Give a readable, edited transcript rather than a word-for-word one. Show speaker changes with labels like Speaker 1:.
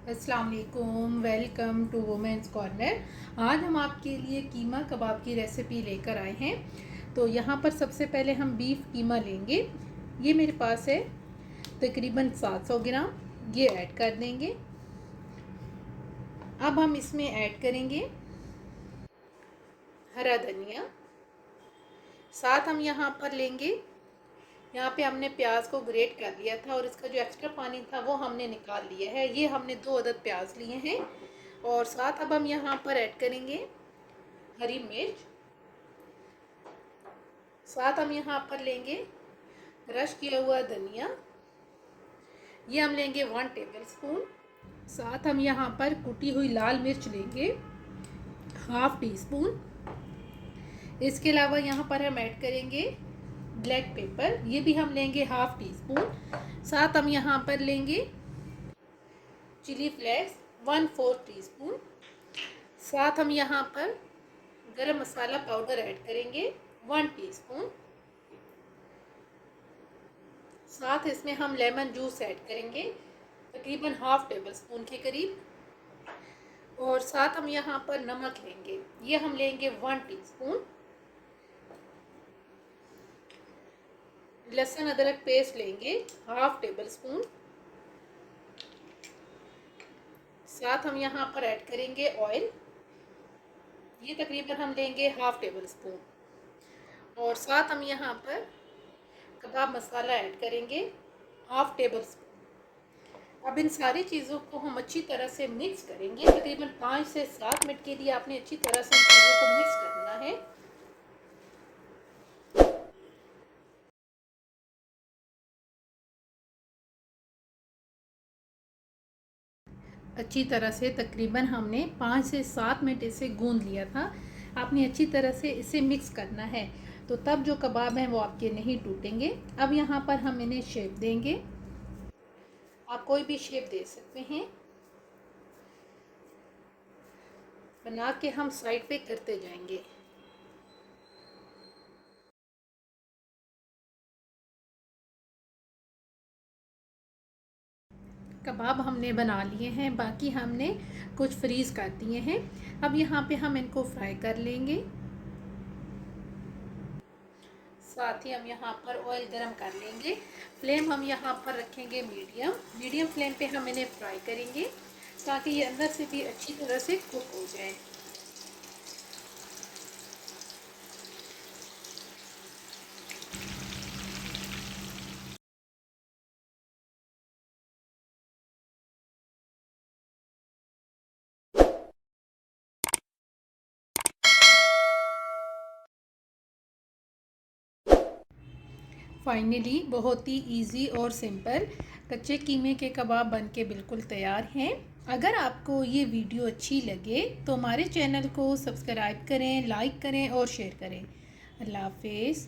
Speaker 1: अस्सलाम वालेकुम, welcome to women's corner. आज हम आपके लिए कीमा कबाब की रेसिपी लेकर आए हैं। तो यहाँ पर सबसे पहले हम बीफ कीमा लेंगे। ये मेरे पास है तकरीबन 700 ग्राम। ये ऐड कर देंगे। अब हम इसमें ऐड करेंगे हरा धनिया। साथ हम यहाँ पर लेंगे, यहाँ पे हमने प्याज को ग्रेट कर लिया था और इसका जो एक्स्ट्रा पानी था वो हमने निकाल लिया है। ये हमने 2 अदद प्याज लिए हैं। और साथ अब हम यहाँ पर ऐड करेंगे हरी मिर्च। साथ हम यहाँ पर लेंगे क्रश किया हुआ धनिया। ये हम लेंगे 1 टेबलस्पून। साथ हम यहाँ पर कुटी हुई लाल मिर्च लेंगे हाफ टी स्पून। इसके अलावा यहाँ पर हम ऐड करेंगे ब्लैक पेपर। ये भी हम लेंगे हाफ टी स्पून। साथ हम यहाँ पर लेंगे चिली फ्लेक्स 1/4 टीस्पून। साथ हम यहाँ पर गरम मसाला पाउडर ऐड करेंगे 1 टीस्पून। साथ इसमें हम लेमन जूस ऐड करेंगे तकरीबन हाफ टेबल स्पून के करीब। और साथ हम यहाँ पर नमक लेंगे, ये हम लेंगे 1 टीस्पून। लहसुन अदरक पेस्ट लेंगे हाफ टेबल स्पून। साथ हम यहाँ पर ऐड करेंगे ऑयल, ये तकरीबन हम लेंगे हाफ टेबल स्पून। और साथ हम यहाँ पर कबाब मसाला ऐड करेंगे हाफ टेबल स्पून। अब इन सारी चीज़ों को हम अच्छी तरह से मिक्स करेंगे। तकरीबन 5 से 7 मिनट के लिए आपने अच्छी तरह से इन चीज़ों को मिक्स करना है। अच्छी तरह से तकरीबन हमने 5 से 7 मिनट इसे गूंद लिया था। आपने अच्छी तरह से इसे मिक्स करना है, तो तब जो कबाब हैं वो आपके नहीं टूटेंगे। अब यहाँ पर हम इन्हें शेप देंगे। आप कोई भी शेप दे सकते हैं। बना के हम साइड पे करते जाएंगे। कबाब हमने बना लिए हैं, बाकी हमने कुछ फ्रीज़ कर दिए हैं। अब यहाँ पे हम इनको फ्राई कर लेंगे। साथ ही हम यहाँ पर ऑयल गरम कर लेंगे। फ्लेम हम यहाँ पर रखेंगे मीडियम फ्लेम पे हम इन्हें फ्राई करेंगे ताकि ये अंदर से भी अच्छी तरह से कुक हो जाए। फाइनली बहुत ही इजी और सिंपल कच्चे कीमे के कबाब बनके बिल्कुल तैयार हैं। अगर आपको ये वीडियो अच्छी लगे तो हमारे चैनल को सब्सक्राइब करें, लाइक करें और शेयर करें। अल्लाह हाफिज़।